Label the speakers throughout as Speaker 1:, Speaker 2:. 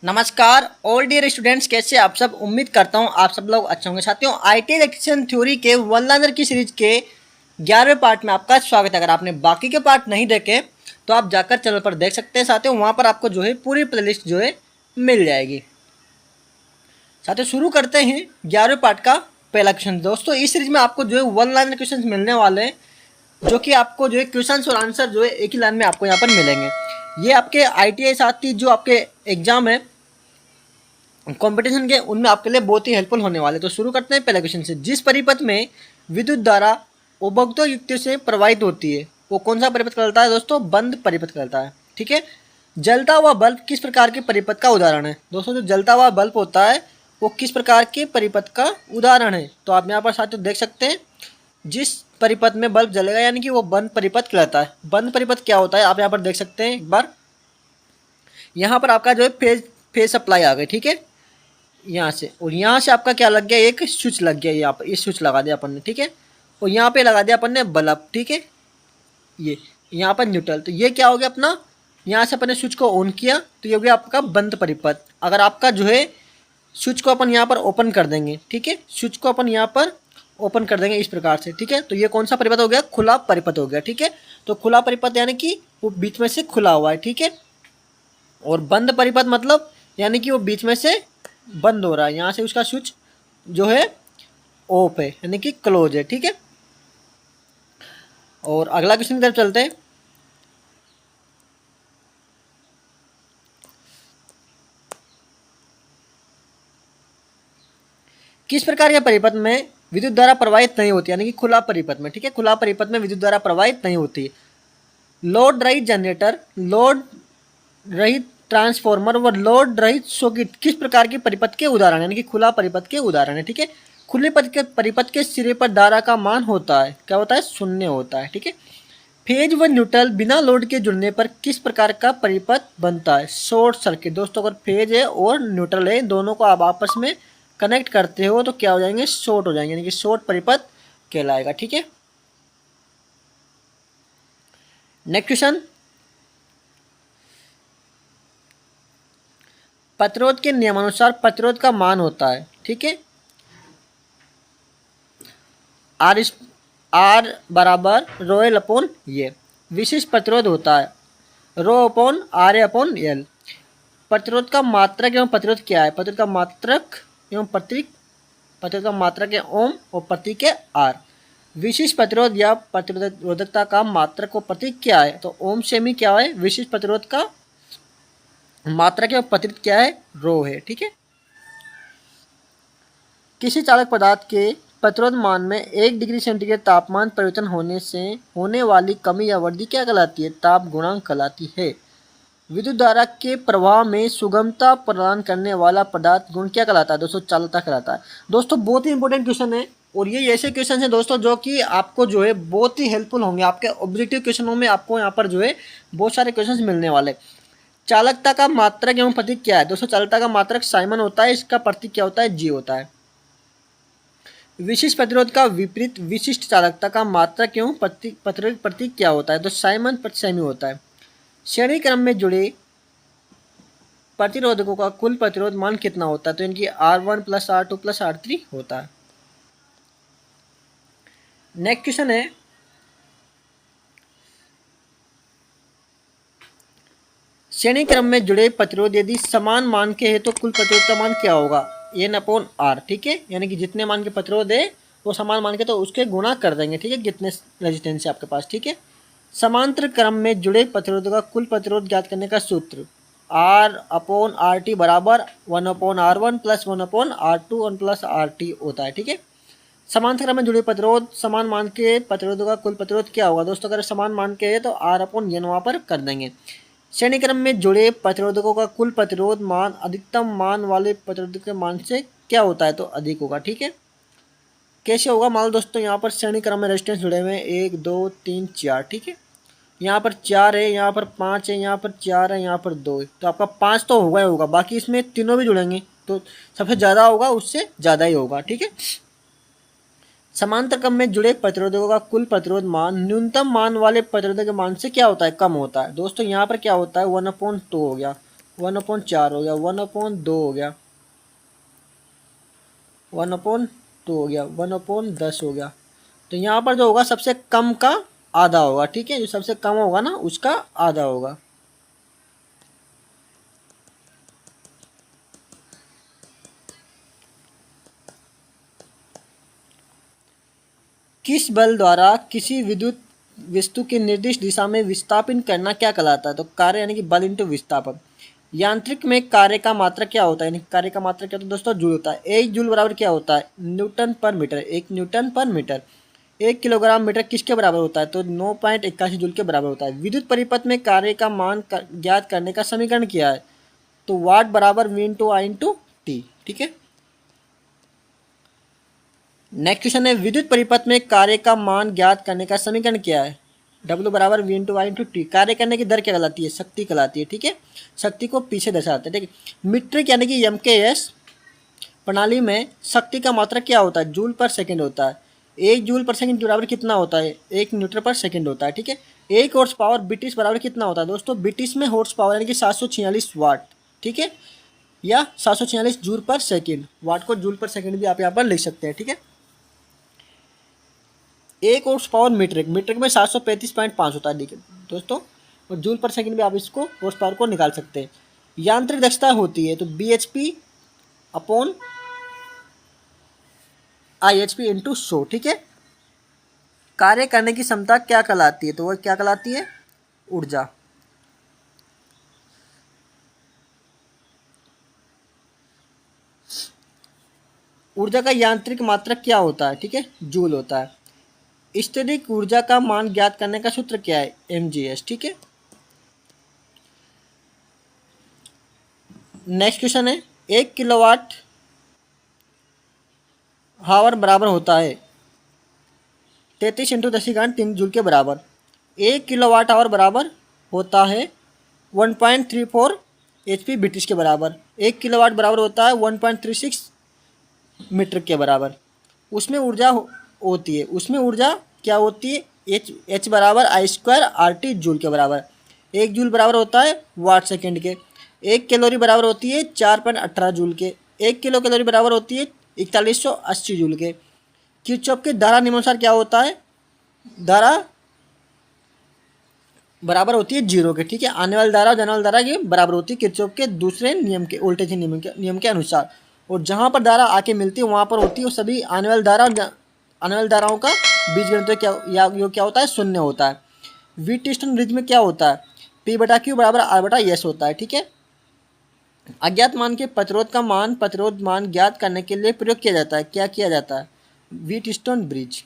Speaker 1: नमस्कार all dear students, कैसे आप सब। उम्मीद करता हूँ आप सब लोग अच्छे होंगे। साथियों, आईटी इलेक्ट्रिशियन थ्योरी के वन लाइनर की सीरीज के 11वें पार्ट में आपका स्वागत है। अगर आपने बाकी के पार्ट नहीं देखे तो आप जाकर चैनल पर देख सकते हैं। साथियों, वहाँ पर आपको जो है पूरी प्लेलिस्ट जो है मिल जाएगी। साथियों, शुरू करते हैं 11वें पार्ट का पहला क्वेश्चन। दोस्तों, इस सीरीज में आपको जो है वन लाइनर क्वेश्चन मिलने वाले हैं, जो कि आपको जो है क्वेश्चन और आंसर जो है एक ही लाइन में आपको यहाँ पर मिलेंगे। ये आपके ITI साथ ही जो आपके एग्जाम है कंपटीशन के, उनमें आपके लिए बहुत ही हेल्पफुल होने वाले। तो शुरू करते हैं पहले क्वेश्चन से। जिस परिपथ में विद्युत धारा उपरोक्त युक्ति से प्रवाहित होती है वो कौन सा परिपथ कहलाता है? दोस्तों, बंद परिपथ कहलाता है। ठीक है। जलता हुआ बल्ब किस प्रकार के परिपथ का उदाहरण है? दोस्तों, जो जलता हुआ बल्ब होता है वो किस प्रकार के परिपथ का उदाहरण है? तो आप यहाँ पर साथियों देख सकते हैं, जिस परिपथ में बल्ब जलेगा यानी कि वो बंद परिपथ कहलाता है। बंद परिपथ क्या होता है आप यहाँ पर देख सकते हैं। एक बार यहाँ पर आपका जो है फेज सप्लाई आ गई। ठीक है, यहाँ से, और यहाँ से आपका क्या लग गया, एक स्विच लग गया। यहाँ पर ये स्विच लगा दिया अपन ने। ठीक है, और यहाँ पे लगा दिया अपन ने बल्ब। ठीक है, ये यहाँ पर न्यूट्रल। तो ये क्या हो गया अपना, यहाँ से अपन ने स्विच को ऑन किया तो ये हो गया आपका बंद परिपथ। अगर आपका जो है स्विच को अपन यहाँ पर ओपन कर देंगे, ठीक है, स्विच को अपन यहाँ पर ओपन कर देंगे इस प्रकार से, ठीक है, तो ये कौन सा परिपथ हो गया? खुला परिपथ हो गया। ठीक है, तो खुला परिपथ यानी कि वो बीच में से खुला हुआ है। ठीक है, और बंद परिपथ मतलब यानी कि वो बीच में से बंद हो रहा है, यहाँ से उसका स्विच जो है ऑफ है यानी कि क्लोज है। ठीक है, और अगला क्वेश्चन की तरफ चलते हैं। किस प्रकार के परिपथ में विद्युत धारा प्रवाहित नहीं होती, यानी कि खुला परिपथ में? ठीक है, खुला परिपथ में विद्युत धारा प्रवाहित नहीं होती। लोड रहित जनरेटर, लोड रहित ट्रांसफॉर्मर व लोड रहित सॉकेट किस प्रकार के परिपथ के उदाहरण, यानी कि खुला परिपथ के उदाहरण है। ठीक है, खुले परिपथ के सिरे पर धारा का मान होता है, क्या होता है? शून्य होता है। ठीक है, फेज व न्यूट्रल बिना लोड के जुड़ने पर किस प्रकार का परिपथ बनता है? Short circuit. दोस्तों, अगर फेज है और न्यूट्रल है, दोनों को आप आपस में कनेक्ट करते हो तो क्या हो जाएंगे? शॉर्ट हो जाएंगे, यानी कि शॉर्ट परिपथ कहलाएगा। ठीक है, नेक्स्ट क्वेश्चन। प्रतिरोध के नियमानुसार प्रतिरोध का मान होता है, ठीक है, आर बराबर रो एल अपॉन ये। विशिष्ट प्रतिरोध होता है rho upon R A upon L. प्रतिरोध का मात्रक एवं प्रतिरोध क्या है? प्रतिरोध का मात्रक एवं प्रतीक, प्रतिरोध का मात्रक है ओम और प्रतीक है आर। विशिष्ट प्रतिरोध या प्रतिरोधकता का मात्रक और प्रतीक क्या है? तो ओम सेमी क्या है? विशिष्ट प्रतिरोध का मात्रक एवं प्रतिरोध क्या है? रो है। ठीक है, किसी चालक पदार्थ के प्रतिरोध मान में 1 डिग्री सेंटीग्रेड तापमान परिवर्तन होने से होने वाली कमी या वृद्धि क्या कहलाती है? ताप गुणांक कहलाती है। विद्युत धारा के प्रवाह में सुगमता प्रदान करने वाला पदार्थ गुण क्या कहलाता है? दोस्तों, चालकता कहलाता है। दोस्तों, बहुत ही इंपॉर्टेंट क्वेश्चन है, और ये ऐसे क्वेश्चन हैं दोस्तों जो कि आपको जो है बहुत ही हेल्पफुल होंगे। आपके ऑब्जेक्टिव क्वेश्चनों में आपको यहाँ पर जो है बहुत सारे क्वेश्चन मिलने वाले। चालकता का मात्रक एवं प्रतीक क्या है? दोस्तों, चालकता का मात्रक साइमन होता है, इसका प्रतीक क्या होता है? जी होता है। विशिष्ट प्रतिरोध का विपरीत विशिष्ट चालकता का मात्रक एवं प्रतीक क्या होता है? तो साइमन सेमी होता है। श्रेणी क्रम में जुड़े प्रतिरोधकों का कुल प्रतिरोध मान कितना होता है? तो इनकी R1 + R2 + R3 होता है। नेक्स्ट क्वेश्चन है, श्रेणी क्रम में जुड़े प्रतिरोध यदि समान मान के है तो कुल प्रतिरोध का मान क्या होगा? N/R। ठीक है, यानी कि जितने मान के प्रतिरोध है वो समान मान के तो उसके गुणा कर देंगे। ठीक है, कितने रेजिस्टेंस है आपके पास। ठीक है, समांतर क्रम में जुड़े प्रतिरोधों का कुल प्रतिरोध ज्ञात करने का सूत्र R/RT बराबर 1/R1 + 1/R2 + RT होता है। ठीक है, समांतर क्रम में जुड़े प्रतिरोध समान मान के प्रतिरोधों का कुल प्रतिरोध क्या होगा? दोस्तों, अगर समान मान के है तो R/N वहाँ पर कर देंगे। श्रेणी क्रम में जुड़े प्रतिरोधकों का कुल प्रतिरोध मान अधिकतम मान वाले प्रतिरोधक के मान से क्या होता है? तो अधिक होगा। ठीक है, कैसे होगा? मान लो दोस्तों, यहाँ पर श्रेणी क्रम में रेजिस्टेंस जुड़े हुए हैं 1 2 3 4। ठीक है, यहाँ पर 4 है, यहाँ पर 5 है, यहाँ पर 4 है, यहाँ पर 2 है, तो आपका 5 तो होगा ही होगा। बाकी इसमें तीनों भी जुड़ेंगे तो सबसे ज़्यादा होगा, उससे ज़्यादा ही होगा। ठीक है, समांतर क्रम में जुड़े प्रतिरोधकों का कुल प्रतिरोध मान न्यूनतम मान वाले प्रतिरोधक के मान से क्या होता है? कम होता है। दोस्तों, यहाँ पर क्या होता है? 1/2 हो गया, 1/4 हो गया, 1/2 हो गया, 1/2 हो गया, 1/10 हो गया। तो यहाँ पर जो होगा सबसे कम का आधा होगा, ठीक है, जो सबसे कम होगा ना उसका आधा होगा। किस बल द्वारा किसी विद्युत वस्तु की निर्दिष्ट दिशा में विस्थापन करना क्या कहलाता है? तो कार्य यानी कि बल इंटू विस्थापन। यांत्रिक में कार्य का मात्रक क्या होता है? यानी कार्य का मात्रक क्या होता है दोस्तों? जूल होता है। एक जूल बराबर क्या होता है? न्यूटन पर मीटर। एक न्यूटन पर मीटर। 1 किलोग्राम मीटर किसके बराबर होता है? तो 9.81 जूल के बराबर होता है। विद्युत परिपथ में कार्य का मान ज्ञात करने का समीकरण क्या है? तो वाट बराबर V into I into T, ठीक है। नेक्स्ट क्वेश्चन है, विद्युत परिपथ में कार्य का मान ज्ञात करने का समीकरण क्या है? W बराबर V into I into T. कार्य करने की दर क्या कहलाती है? शक्ति कहलाती है, ठीक है। शक्ति को पीछे दर्शाते हैं, ठीक है। मीट्रिक यानी कि MKS प्रणाली में शक्ति का मात्रक क्या होता है? जूल पर सेकंड होता है। 1 जूल पर सेकंड बराबर कितना होता है? 1 न्यूटन पर सेकंड होता है, ठीक है। 1 हॉर्स पावर ब्रिटिश बराबर कितना होता है दोस्तों? ब्रिटिश में हॉर्स पावर यानी कि 746 वाट, ठीक है, या 746 जूल पर सेकंड। वाट को जूल पर सेकंड भी आप यहाँ पर लिख सकते हैं, ठीक है। 1 हॉर्स पावर मीट्रिक, मीट्रिक में 735.5 होता है, ठीक है दोस्तों। और जूल पर सेकंड भी आप इसको हॉर्स पावर को निकाल सकते हैं। यांत्रिक दक्षता होती है तो BHP अपॉन IHP इंटू 100, ठीक है। कार्य करने की क्षमता क्या कहलाती है? तो वह क्या कहलाती है? ऊर्जा। ऊर्जा का यांत्रिक मात्रक क्या होता है? ठीक है, जूल होता है। स्टैटिक ऊर्जा का मान ज्ञात करने का सूत्र क्या है? MGS, ठीक है। नेक्स्ट क्वेश्चन है, 1 किलोवाट हावर बराबर होता है 33 इंटू 10⁻³ जूल के बराबर। 1 किलोवाट आवर बराबर होता है 1.34 HP ब्रिटिश के बराबर। 1 किलोवाट बराबर होता है 1.36 मीटर के बराबर। उसमें ऊर्जा होती है, उसमें ऊर्जा क्या होती है? H बराबर I²RT जूल के बराबर। 1 जूल बराबर होता है वाट सेकेंड के। 1 कैलोरी बराबर होती है 4.18 जूल के। 1 किलो कैलोरी बराबर होती है 4180 जूल के। किरचॉफ के धारा नियमानुसार क्या होता है? धारा बराबर होती है 0 के, ठीक है। आने वाली धारा और जाने वाली धारा की बराबर होती है किरचॉफ के दूसरे नियम के, वोल्टेज नियम के अनुसार। और जहाँ पर धारा आके मिलती है वहाँ पर होती है वो सभी आने वाली धारा और आने वाली धाराओं का बीजगणित क्या योग क्या होता है? 0 होता है। व्हीटस्टोन ब्रिज में क्या होता है? P/Q बराबर R/S होता है, ठीक है। अज्ञात मान के प्रतिरोध मान ज्ञात करने के लिए प्रयोग किया जाता है। क्या किया जाता है? Wheatstone bridge.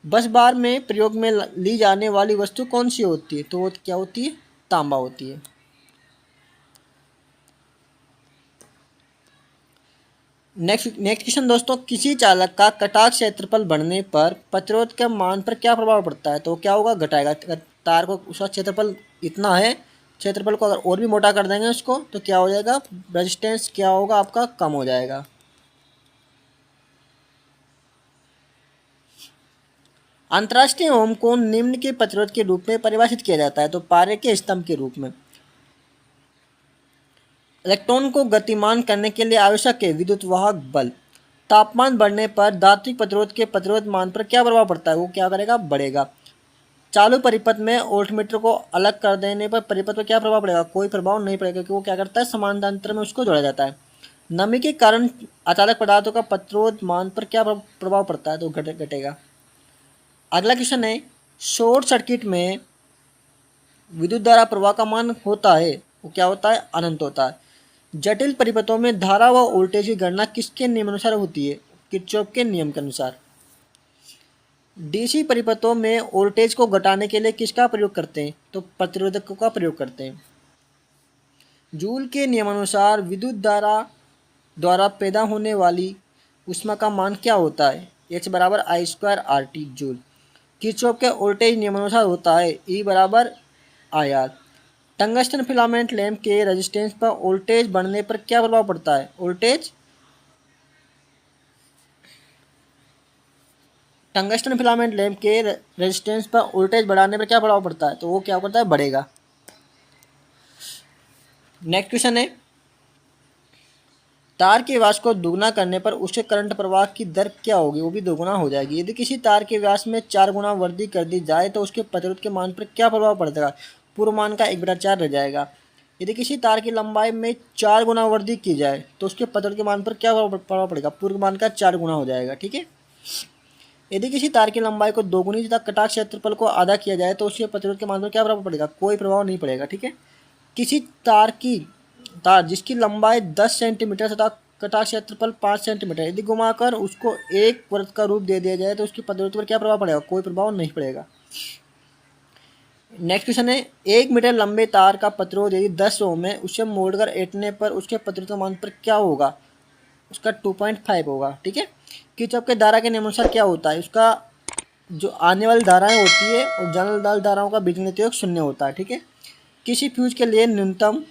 Speaker 1: बस बार में प्रयोग में ली जाने वाली वस्तु कौन सी होती है? तो वो क्या होती है? तांबा होती है। नेक्स्ट क्वेश्चन दोस्तों, किसी चालक का कटाक्ष क्षेत्रफल बढ़ने पर प्रतिरोध के मान पर क्या प्रभाव पड़ता है? तो क्या होगा? घटाएगा। अगर तार को उसका क्षेत्रफल इतना है, क्षेत्रफल को अगर और भी मोटा कर देंगे उसको तो क्या हो जाएगा? रेजिस्टेंस क्या होगा आपका? कम हो जाएगा। अंतर्राष्ट्रीय ओम को निम्न के प्रतिरोध के रूप में परिभाषित किया जाता है। तो पारे के स्तंभ के रूप में। इलेक्ट्रॉन को गतिमान करने के लिए आवश्यक है विद्युत वाहक बल। तापमान बढ़ने पर धात्विक प्रतिरोध के प्रतिरोध मान पर क्या प्रभाव पड़ता है? वो क्या करेगा? बढ़ेगा। चालू परिपथ में वोल्टमीटर को अलग कर देने पर परिपथ पर क्या प्रभाव पड़ेगा? कोई प्रभाव नहीं पड़ेगा क्योंकि वो क्या करता है? समानांतर में उसको जोड़ा जाता है। नमी के कारण अचालक पदार्थों का प्रतिरोध मान पर क्या प्रभाव पड़ता है? तो घटेगा। अगला क्वेश्चन है, शॉर्ट सर्किट में विद्युत धारा प्रवाह का मान होता है वो क्या होता है? अनंत होता है। जटिल परिपथों में धारा व वोल्टेज की गणना किसके नियमानुसार होती है? किरचॉफ के नियम के अनुसार। डीसी परिपथों में वोल्टेज को घटाने के लिए किसका प्रयोग करते हैं? तो प्रतिरोधकों का प्रयोग करते हैं। जूल के नियमानुसार विद्युत धारा द्वारा पैदा होने वाली ऊष्मा का मान क्या होता है? H बराबर I²RT जूल। किरचॉफ के वोल्टेज नियमानुसार होता है E बराबर IR। टंगस्टन फिलामेंट लैंप के रेजिस्टेंस पर वोल्टेज बढ़ने पर क्या प्रभाव पड़ता है? टंगस्टन फिलामेंट लैंप के रेजिस्टेंस पर वोल्टेज बढ़ाने पर क्या प्रभाव पड़ता है? तो वो क्या करता है? बढ़ेगा। नेक्स्ट क्वेश्चन है, तार के व्यास को दुगना करने पर उसके करंट प्रवाह की दर क्या होगी, वो भी दोगुना हो जाएगी। यदि किसी तार के व्यास में 4 गुना वृद्धि कर दी जाए तो उसके प्रतिरोध के मान पर क्या प्रभाव पड़ेगा, पूर्व मान का 1/4 रह जाएगा। यदि किसी तार की लंबाई में 4 गुना वृद्धि की जाए तो उसके प्रतिरोध के मान पर क्या प्रभाव पड़ेगा, पूर्व मान का 4 गुना हो जाएगा। ठीक है। यदि किसी तार की लंबाई को दोगुनी तथा कटाक्ष क्षेत्रफल को आधा किया जाए तो उसके प्रतिरोध के मान पर क्या प्रभाव पड़ेगा, कोई प्रभाव नहीं पड़ेगा। ठीक है। किसी तार जिसकी लंबाई 10 सेंटीमीटर तथा कटाक्ष क्षेत्रफल 5 सेंटीमीटर, यदि घुमाकर उसको एक वृत्त का रूप दे दिया जाए तो उसकी प्रतिरोध पर क्या प्रभाव पड़ेगा, कोई प्रभाव नहीं पड़ेगा। नेक्स्ट क्वेश्चन है, 1 मीटर लंबे तार का प्रतिरोध यदि 10 ओम है, उसे मोड़कर ऐंठने पर उसके प्रतिरोध का मान पर क्या होगा, उसका 2.5 होगा। ठीक है। किरचॉफ के धारा के नियमानुसार क्या होता है, उसका जो आने वाली धाराएं होती है और जाने वाली धाराओं का बीजगणित योग 0 होता है। ठीक है। किसी फ्यूज के लिए न्यूनतम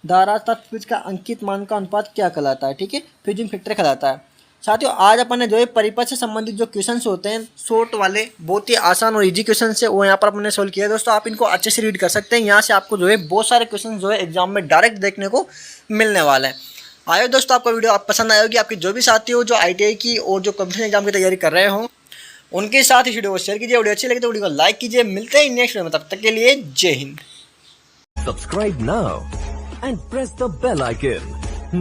Speaker 1: धारा तथा फ्यूज का अंकित मान का अनुपात क्या कहलाता है, ठीक है, फ्यूजिंग फैक्टर कहलाता है। साथियों, आज अपन ने जो है परिपथ से संबंधित जो क्वेश्चंस होते हैं शॉर्ट वाले, बहुत ही आसान और इजी क्वेश्चन है, वो यहाँ पर अपने सोल्व किया है। दोस्तों, आप इनको अच्छे से रीड कर सकते हैं, यहाँ से आपको जो है बहुत सारे क्वेश्चन जो है एग्जाम में डायरेक्ट देखने को मिलने वाले हैं। आयो दोस्तों, आपको वीडियो पसंद आई होगी। आपके जो भी साथी हो जो ITI की और जो कॉम्पिटिशन एग्जाम की तैयारी कर रहे हो, उनके साथ इस वीडियो को शेयर कीजिए। वीडियो अच्छी लगी तो वीडियो को लाइक कीजिए। मिलते हैं नेक्स्ट वीडियो में, तब तक के लिए जय Hind.
Speaker 2: Subscribe now and press the bell icon.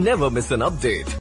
Speaker 2: Never miss an update.